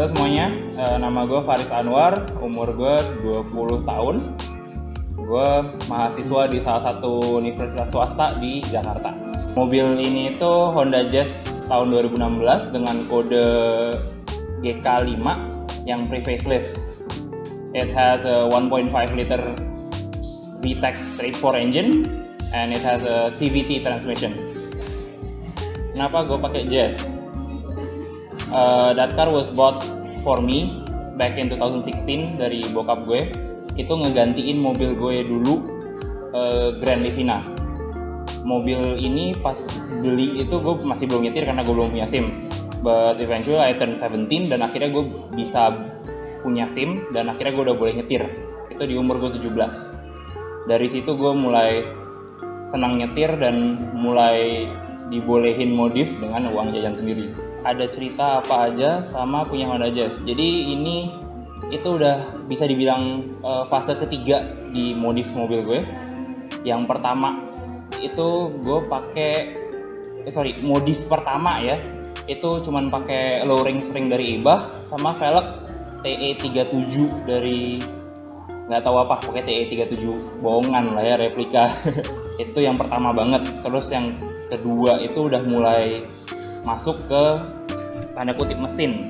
Halo semuanya, nama gue Faris Anwar, umur gue 20 tahun. Gue mahasiswa di salah satu universitas swasta di Jakarta. Mobil ini itu Honda Jazz tahun 2016 dengan kode GK5 yang pre-facelift. It has a 1.5 liter VTEC straight 4 engine and it has a CVT transmission. Kenapa gue pakai Jazz? That car was bought for me back in 2016 dari bokap gue. Itu ngegantiin mobil gue dulu, Grand Livina. Mobil ini pas beli itu gue masih belum nyetir karena gue belum punya SIM. But eventually I turned 17 dan akhirnya gue bisa punya SIM dan akhirnya gue udah boleh nyetir. Itu di umur gue 17. Dari situ gue mulai senang nyetir dan mulai dibolehin modif dengan uang jajan sendiri. Ada cerita apa aja sama punya Honda Jazz. Jadi ini itu udah bisa dibilang fase ketiga di modif mobil gue. Yang pertama itu gue pakai modif pertama ya. Itu cuman pakai lowering spring dari Ibah sama velg TE37 dari nggak tahu apa, pakai TE37 bohongan lah ya, replika. Itu yang pertama banget. Terus yang kedua itu udah mulai masuk ke tanda kutip mesin.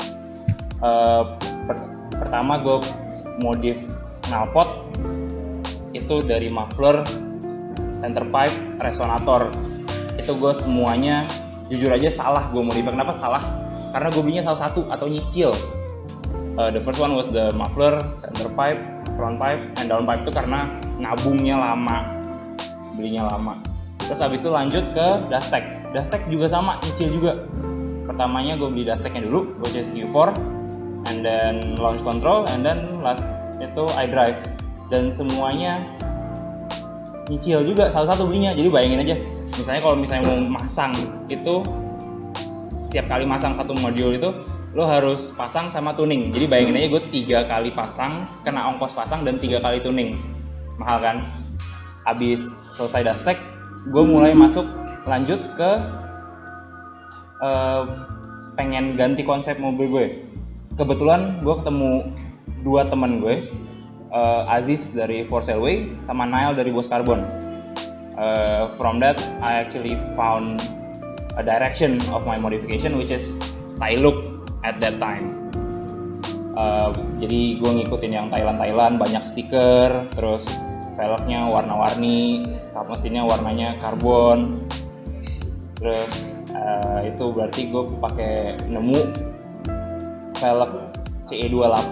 Pertama gue modif knalpot itu dari muffler, center pipe, resonator. Itu gue semuanya jujur aja salah gue modif. Kenapa salah? Karena gue belinya salah satu atau nyicil. The first one was the muffler, center pipe, front pipe, and down pipe itu karena nabungnya lama, belinya lama. Terus habis itu lanjut ke dustech. Dustech juga sama, nyicil juga. Pertamanya gue beli dustechnya dulu, which is Q4, and then launch control, and then last itu iDrive. Dan semuanya nyicil juga, salah satu belinya. Jadi bayangin aja, misalnya kalau mau masang itu, setiap kali masang satu modul itu lo harus pasang sama tuning. Jadi bayangin aja gue 3 kali pasang, kena ongkos pasang dan 3 kali tuning. Mahal kan? Habis selesai dustech, gue mulai lanjut ke pengen ganti konsep mobil gue. Kebetulan gue ketemu 2 teman gue, Aziz dari For Sale Way sama Nail dari Bos Carbon. From that I actually found a direction of my modification which is Thai look at that time. Jadi gue ngikutin yang Thailand, banyak stiker, terus velgnya warna-warni, kap mesinnya warnanya karbon. Terus itu berarti gue nemu velg CE28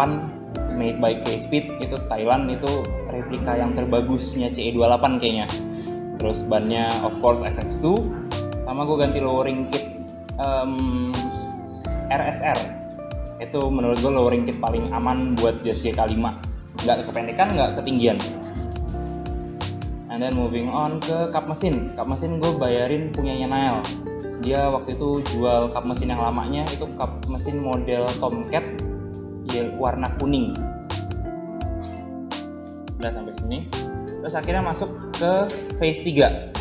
made by K-Speed, itu Thailand, itu replika yang terbagusnya CE28 kayaknya. Terus bannya of course SX2, sama gue ganti lowering kit RSR. Itu menurut gue lowering kit paling aman buat Jazz GK5, nggak kependekan, nggak ketinggian. And then moving on ke kap mesin. Kap mesin gue bayarin punyanya Nael. Dia waktu itu jual kap mesin yang lamanya, itu kap mesin model Tomcat warna kuning. Udah sampai sini. Terus akhirnya masuk ke phase 3.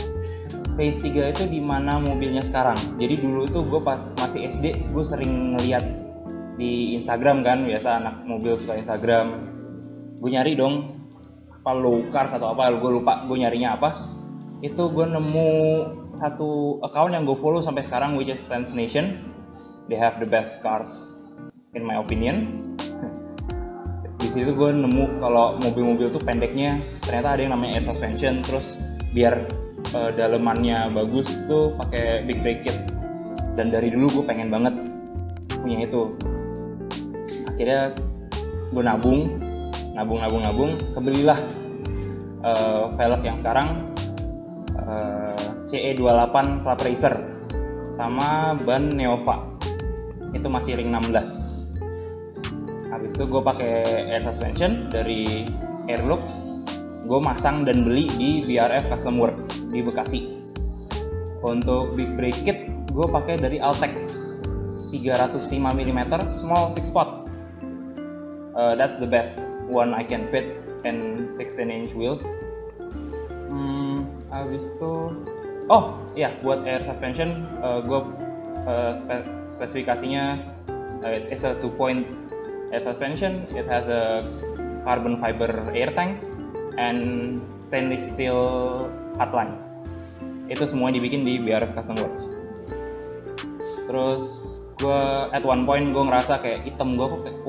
Phase 3 itu dimana mobilnya sekarang. Jadi dulu itu gue pas masih SD, gue sering ngeliat di Instagram kan, biasa anak mobil suka Instagram. Gue nyari dong apa low cars atau apa, gue lupa gue nyarinya apa. Itu gue nemu satu account yang gue follow sampai sekarang, which is Stance Nation. They have the best cars in my opinion. Di situ gue nemu kalau mobil-mobil tuh pendeknya ternyata ada yang namanya air suspension, terus biar dalemannya bagus tuh pakai big brake kit. Dan dari dulu gue pengen banget punya itu. Akhirnya gue nabung, kebelilah velg yang sekarang, CE28 Club Racer sama ban Neova. Itu masih ring 16. Habis itu gue pakai air suspension dari Airlux. Gue masang dan beli di BRF Custom Works di Bekasi. Untuk big brake kit gue pakai dari Altec 305 mm small 6 spot. That's the best one I can fit in 16-inch wheels. Habis itu buat air suspension gue spesifikasinya It's a 2-point air suspension. It has a carbon fiber air tank and stainless steel headlines. Itu semua dibikin di BRF Custom Works. Terus gue at one point gue ngerasa kayak item gue kok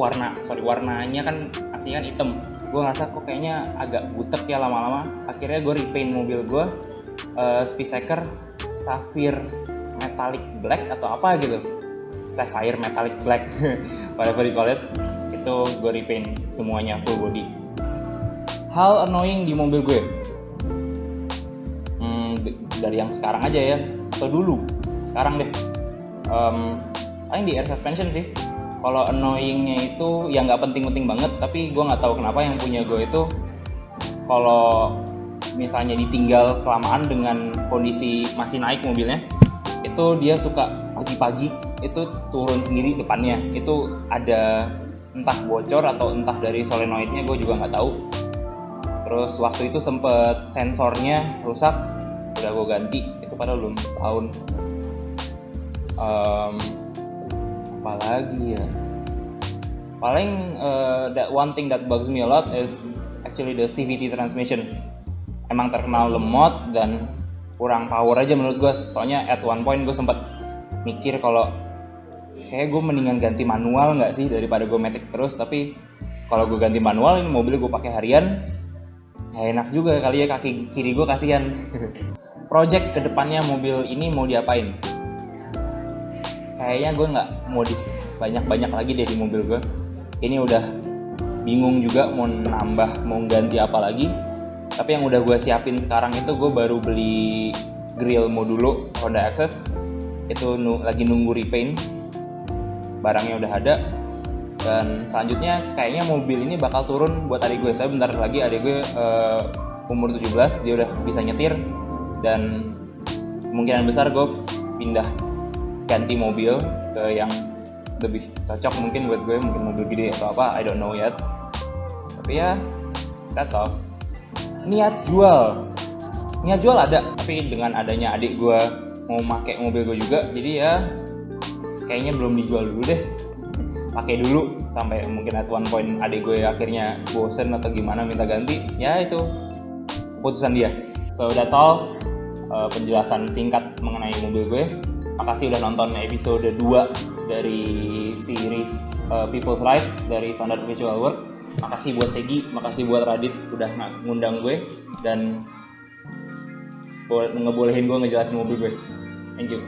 warnanya kan aslinya kan hitam. Gue ngerasa kok kayaknya agak butek ya lama-lama. Akhirnya gue repaint mobil gue Spysaker Sapphire Metallic Black atau apa gitu. Sapphire Metallic Black whatever you call it. Itu gue repaint semuanya full body. Hal annoying di mobil gue dari yang sekarang aja ya, atau dulu, sekarang deh, paling di air suspension sih. Kalau annoyingnya itu yang nggak penting-penting banget, tapi gue nggak tahu kenapa yang punya gue itu kalau misalnya ditinggal kelamaan dengan kondisi masih naik mobilnya, itu dia suka pagi-pagi itu turun sendiri depannya. Itu ada entah bocor atau entah dari solenoidnya, gue juga nggak tahu. Terus waktu itu sempet sensornya rusak, udah gue ganti, itu padahal belum setahun. Apalagi ya, paling that one thing that bugs me a lot is actually the CVT transmission. Emang terkenal lemot dan kurang power aja menurut gue. Soalnya at one point gue sempet mikir kalau kayak gue mendingan ganti manual nggak sih daripada gue matic terus. Tapi kalau gue ganti manual, ini mobil gue pakai harian, ya enak juga kali ya, kaki kiri gue kasihan. Project kedepannya mobil ini mau diapain? Kayaknya gue nggak mau banyak lagi deh di mobil gue. Ini udah bingung juga mau nambah, mau ganti apa lagi. Tapi yang udah gue siapin sekarang itu, gue baru beli grill modulo Honda Access. Itu lagi nunggu repaint. Barangnya udah ada. Dan selanjutnya kayaknya mobil ini bakal turun buat adik gue. Saya bentar lagi adik gue umur 17, dia udah bisa nyetir. Dan kemungkinan besar gue pindah ganti mobil ke yang lebih cocok mungkin buat gue, mungkin mobil gede atau apa, I don't know yet. Tapi ya, that's all. Niat jual ada, tapi dengan adanya adik gue mau pakai mobil gue juga, jadi ya kayaknya belum dijual dulu deh. Pakai dulu sampai mungkin at one point adik gue akhirnya bosen atau gimana minta ganti, ya itu keputusan dia. So that's all penjelasan singkat mengenai mobil gue. Makasih udah nonton episode 2 dari series People's Ride dari Standard Visual Works. Makasih buat Segi, makasih buat Radit udah ngundang gue dan ngebolehin gue ngejelasin mobil gue. Thank you.